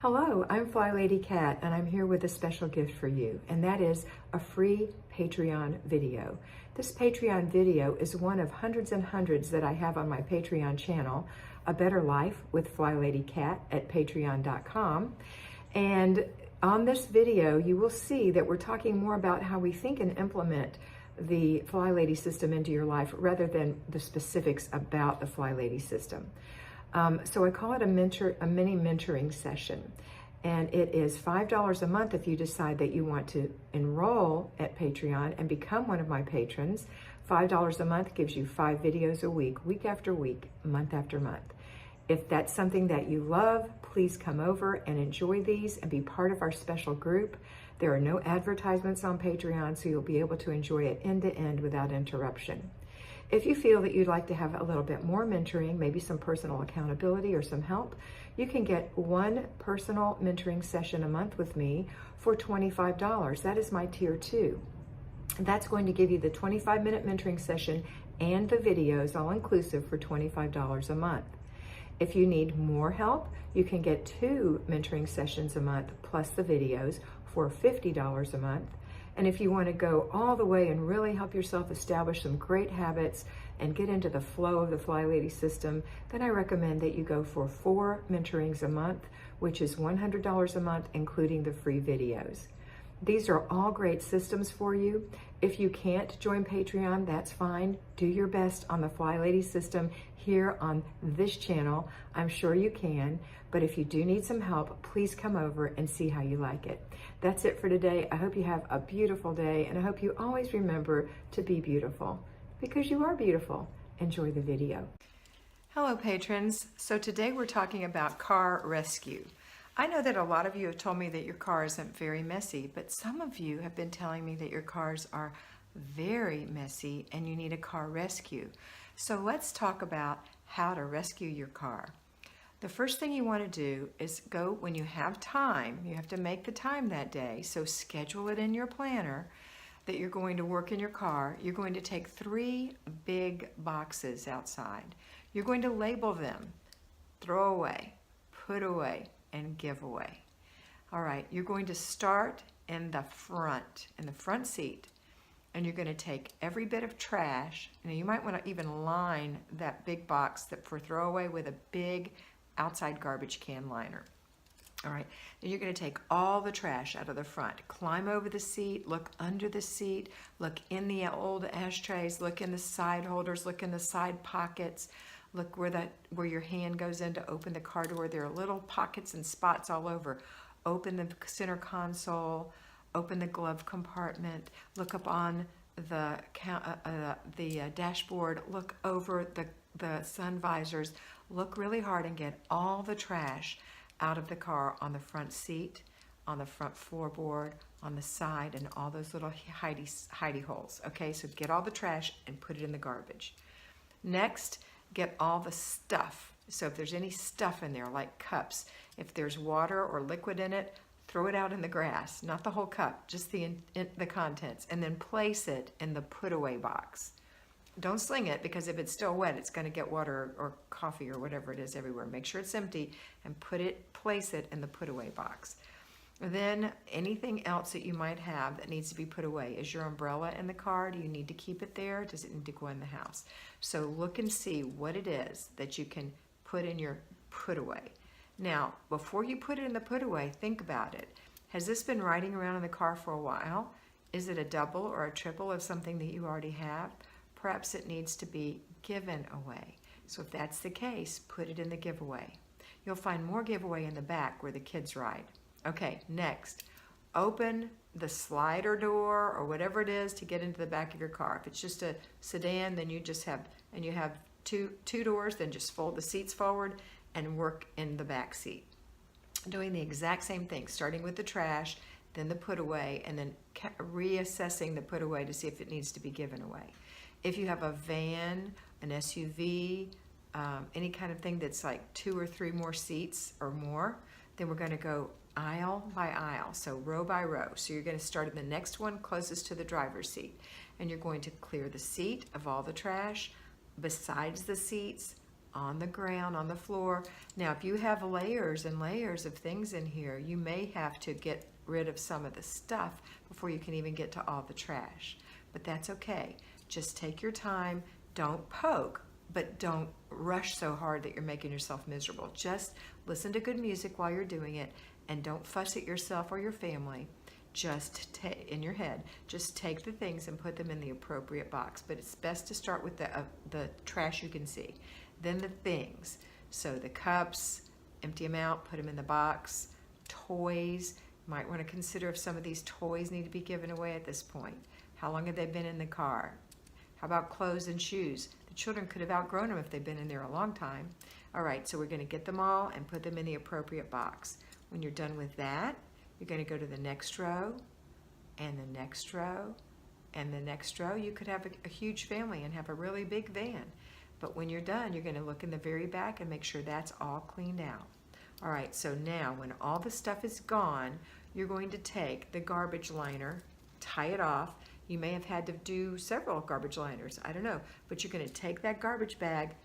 Hello, I'm FlyLady Kat, and I'm here with a special gift for you, and that is a free Patreon video. This Patreon video is one of hundreds and hundreds that I have on my Patreon channel, A Better Life with FlyLady Kat at patreon.com. And on this video, you will see that we're talking more about how we think and implement the FlyLady system into your life rather than the specifics about the FlyLady system. So I call it a mini mentoring session, and it is $5 a month if you decide that you want to enroll at Patreon and become one of my patrons. $5 a month gives you 5 videos a week, week after week, month after month. If that's something that you love, please come over and enjoy these and be part of our special group. There are no advertisements on Patreon, so you'll be able to enjoy it end to end without interruption. If you feel that you'd like to have a little bit more mentoring, maybe some personal accountability or some help, you can get one personal mentoring session a month with me for $25. That is my tier 2. That's going to give you the 25-minute mentoring session and the videos all inclusive for $25 a month. If you need more help, you can get 2 mentoring sessions a month plus the videos for $50 a month. And if you want to go all the way and really help yourself establish some great habits and get into the flow of the FlyLady system, then I recommend that you go for 4 mentorings a month, which is $100 a month, including the free videos. These are all great systems for you. If you can't join Patreon, that's fine. Do your best on the FlyLady system here on this channel. I'm sure you can, but if you do need some help, please come over and see how you like it. That's it for today. I hope you have a beautiful day, and I hope you always remember to be beautiful, because you are beautiful. Enjoy the video. Hello, patrons. So today we're talking about car rescue. I know that a lot of you have told me that your car isn't very messy, but some of you have been telling me that your cars are very messy and you need a car rescue. So let's talk about how to rescue your car. The first thing you want to do is go when you have time. You have to make the time that day, so schedule it in your planner that you're going to work in your car. You're going to take 3 big boxes outside. You're going to label them: throw away, put away, and give away. All right, you're going to start in the front seat, and you're going to take every bit of trash. Now you might want to even line that big box for throwaway with a big outside garbage can liner. All right, then you're going to take all the trash out of the front, climb over the seat, look under the seat, look in the old ashtrays, look in the side holders, look in the side pockets, look where your hand goes in to open the car door. There are little pockets and spots all over. Open the center console, open the glove compartment, look up on the dashboard, look over the sun visors, look really hard and get all the trash out of the car on the front seat, on the front floorboard, on the side, and all those little hidey holes. Okay, so get all the trash and put it in the garbage. Next, get all the stuff. So if there's any stuff in there, like cups, if there's water or liquid in it, throw it out in the grass, not the whole cup, just the contents, and then place it in the put away box. Don't sling it, because if it's still wet, it's going to get water or coffee or whatever it is everywhere. Make sure it's empty and place it in the put away box. Then anything else that you might have that needs to be put away. Is your umbrella in the car? Do you need to keep it there? Does it need to go in the house? So look and see what it is that you can put in your put away. Now, before you put it in the put away, think about it. Has this been riding around in the car for a while? Is it a double or a triple of something that you already have? Perhaps it needs to be given away. So if that's the case, put it in the giveaway. You'll find more giveaway in the back where the kids ride. Okay, next, open the slider door or whatever it is to get into the back of your car. If it's just a sedan, then you have two doors, then just fold the seats forward and work in the back seat. Doing the exact same thing, starting with the trash, then the put away, and then reassessing the put away to see if it needs to be given away. If you have a van, an SUV, any kind of thing that's like 2 or 3 more seats or more, then we're going to go aisle by aisle, so row by row. So you're going to start in the next one closest to the driver's seat, and you're going to clear the seat of all the trash, besides the seats, on the ground, on the floor. Now, if you have layers and layers of things in here, you may have to get rid of some of the stuff before you can even get to all the trash. But that's okay. Just take your time. Don't poke, but don't rush so hard that you're making yourself miserable. Just listen to good music while you're doing it, and don't fuss at yourself or your family. Just in your head, just take the things and put them in the appropriate box. But it's best to start with the trash you can see. Then the things. So the cups, empty them out, put them in the box. Toys, you might want to consider if some of these toys need to be given away at this point. How long have they been in the car? How about clothes and shoes? The children could have outgrown them if they've been in there a long time. All right, so we're going to get them all and put them in the appropriate box. When you're done with that, you're going to go to the next row, and the next row, and the next row. You could have a huge family and have a really big van. But when you're done, you're going to look in the very back and make sure that's all cleaned out. All right, so now when all the stuff is gone, you're going to take the garbage liner, tie it off. You may have had to do several garbage liners, I don't know. But you're going to take that garbage bag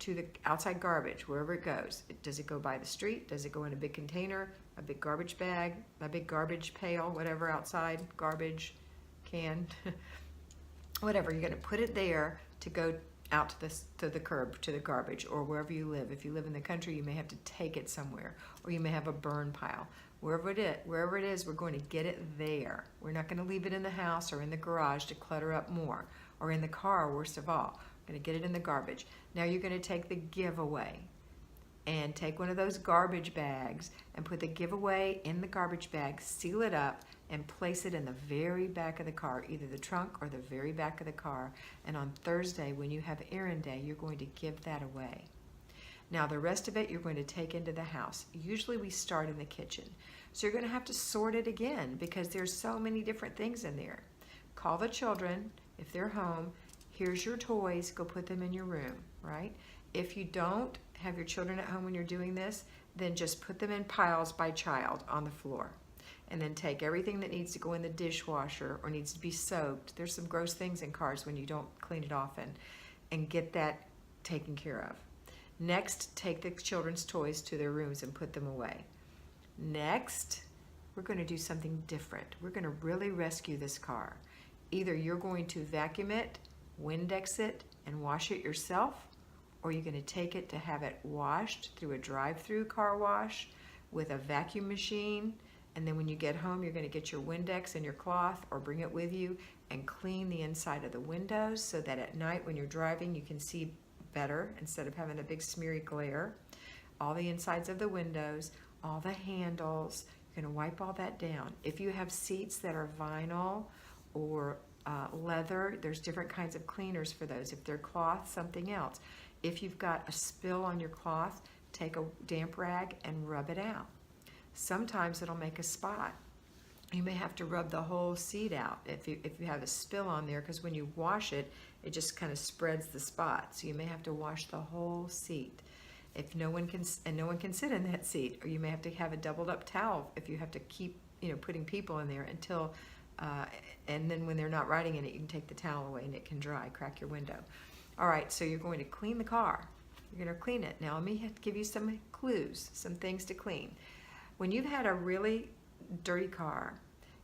to the outside garbage, wherever it goes. Does it go by the street? Does it go in a big container, a big garbage bag, a big garbage pail, whatever, outside garbage can? Whatever, you're going to put it there to go out to the curb, to the garbage, or wherever you live. If you live in the country, you may have to take it somewhere, or you may have a burn pile. Wherever it is, we're going to get it there. We're not going to leave it in the house or in the garage to clutter up more, or in the car, worst of all. We're going to get it in the garbage. Now you're going to take the giveaway and take one of those garbage bags and put the giveaway in the garbage bag, seal it up, and place it in the very back of the car, either the trunk or the very back of the car. And on Thursday, when you have errand day, you're going to give that away. Now the rest of it you're going to take into the house. Usually we start in the kitchen. So you're going to have to sort it again because there's so many different things in there. Call the children if they're home. Here's your toys, go put them in your room, right? If you don't have your children at home when you're doing this, then just put them in piles by child on the floor. And then take everything that needs to go in the dishwasher or needs to be soaked. There's some gross things in cars when you don't clean it often, and get that taken care of. Next, take the children's toys to their rooms and put them away. Next, we're going to do something different. We're going to really rescue this car. Either you're going to vacuum it, Windex it, and wash it yourself, or you're going to take it to have it washed through a drive-through car wash with a vacuum machine. And then when you get home, you're going to get your Windex and your cloth, or bring it with you, and clean the inside of the windows so that at night when you're driving you can see better instead of having a big smeary glare. All the insides of the windows, all the handles, you're going to wipe all that down. If you have seats that are vinyl or leather, there's different kinds of cleaners for those. If they're cloth, something else. If you've got a spill on your cloth, take a damp rag and rub it out. Sometimes it'll make a spot. You may have to rub the whole seat out if you have a spill on there, because when you wash it, it just kind of spreads the spot. So you may have to wash the whole seat. If no one can sit in that seat, or you may have to have a doubled up towel if you have to keep putting people in there until and then when they're not riding in it, you can take the towel away and it can dry. Crack your window. All right, so you're going to clean the car. You're going to clean it. Now let me give you some clues, some things to clean. When you've had a really dirty car,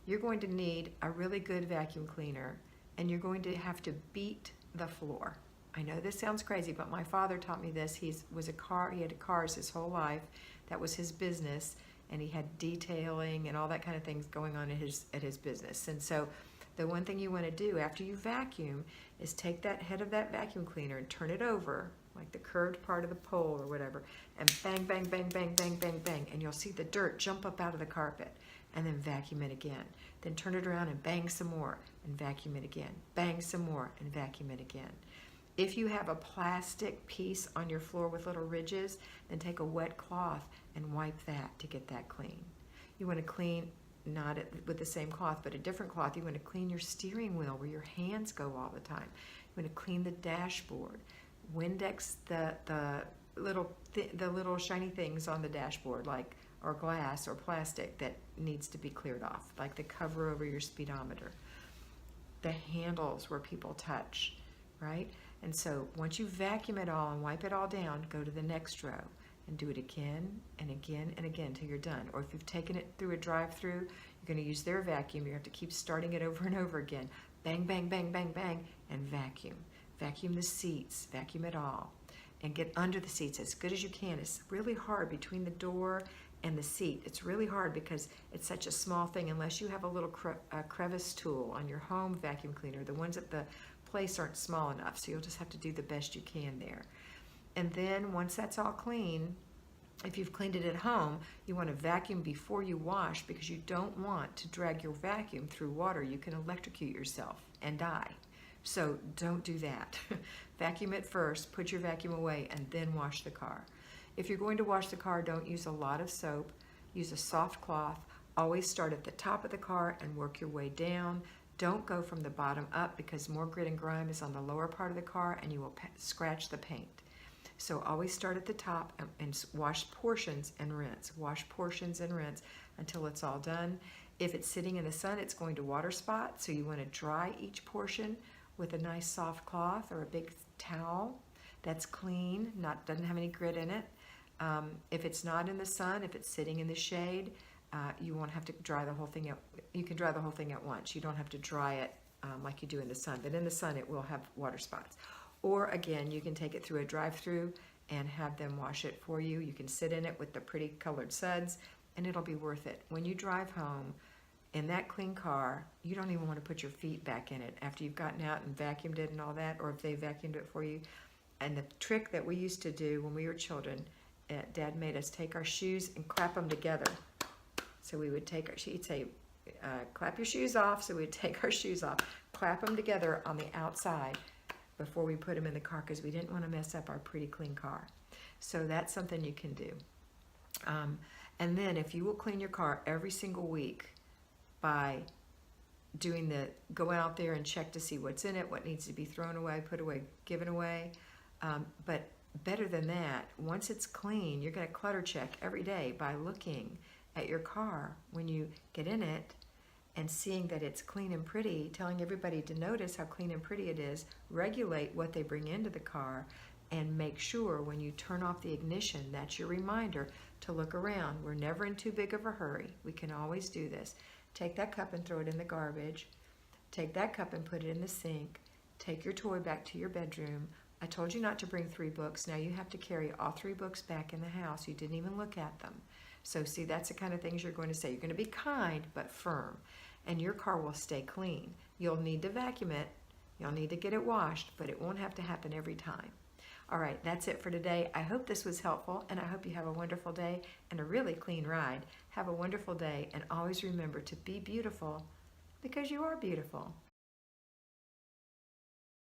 you're going to need a really good vacuum cleaner, and you're going to have to beat the floor. I know this sounds crazy, but my father taught me this. He had cars his whole life. That was his business, and he had detailing and all that kind of things going on at his business. And so the one thing you want to do after you vacuum is take that head of that vacuum cleaner and turn it over, like the curved part of the pole or whatever, and bang, bang, bang, bang, bang, bang, bang, and you'll see the dirt jump up out of the carpet, and then vacuum it again. Then turn it around and bang some more and vacuum it again. Bang some more and vacuum it again. If you have a plastic piece on your floor with little ridges, then take a wet cloth and wipe that to get that clean. You want to clean, not with the same cloth, but a different cloth. You want to clean your steering wheel where your hands go all the time. You want to clean the dashboard. Windex the little shiny things on the dashboard, like or glass or plastic that needs to be cleared off, like the cover over your speedometer. The handles where people touch, right? And so once you vacuum it all and wipe it all down, go to the next row and do it again and again and again until you're done. Or if you've taken it through a drive-through, you're going to use their vacuum. You have to keep starting it over and over again. Bang, bang, bang, bang, bang, and vacuum. Vacuum the seats, vacuum it all. And get under the seats as good as you can. It's really hard between the door and the seat. It's really hard because it's such a small thing unless you have a little crevice tool on your home vacuum cleaner. The ones at the place aren't small enough, so you'll just have to do the best you can there. And then once that's all clean, if you've cleaned it at home, you want to vacuum before you wash because you don't want to drag your vacuum through water. You can electrocute yourself and die. So don't do that. Vacuum it first, put your vacuum away, and then wash the car. If you're going to wash the car, don't use a lot of soap. Use a soft cloth. Always start at the top of the car and work your way down. Don't go from the bottom up because more grit and grime is on the lower part of the car and you will scratch the paint. So always start at the top and wash portions and rinse. Wash portions and rinse until it's all done. If it's sitting in the sun, it's going to water spot, so you want to dry each portion with a nice soft cloth or a big towel that's clean, doesn't have any grit in it. If it's not in the sun, if it's sitting in the shade, you won't have to dry the whole thing out. You can dry the whole thing at once. You don't have to dry it like you do in the sun, but in the sun it will have water spots. Or again, you can take it through a drive-through and have them wash it for you. You can sit in it with the pretty colored suds and it'll be worth it. When you drive home in that clean car, you don't even want to put your feet back in it after you've gotten out and vacuumed it and all that, or if they vacuumed it for you. And the trick that we used to do when we were children, Dad made us take our shoes and clap them together. So we would he'd say, clap your shoes off. So we'd take our shoes off, clap them together on the outside before we put them in the car because we didn't want to mess up our pretty clean car. So that's something you can do. And then if you will clean your car every single week by doing go out there and check to see what's in it, what needs to be thrown away, put away, given away. But better than that, once it's clean, you're going to clutter check every day by looking at your car when you get in it and seeing that it's clean and pretty, telling everybody to notice how clean and pretty it is, regulate what they bring into the car, and make sure when you turn off the ignition, that's your reminder to look around. We're never in too big of a hurry. We can always do this. Take that cup and throw it in the garbage. Take that cup and put it in the sink. Take your toy back to your bedroom. I told you not to bring 3 books. Now you have to carry all 3 books back in the house. You didn't even look at them. So see, that's the kind of things you're going to say. You're going to be kind but firm, and your car will stay clean. You'll need to vacuum it. You'll need to get it washed, but it won't have to happen every time. All right, that's it for today. I hope this was helpful, and I hope you have a wonderful day and a really clean ride. Have a wonderful day, and always remember to be beautiful because you are beautiful.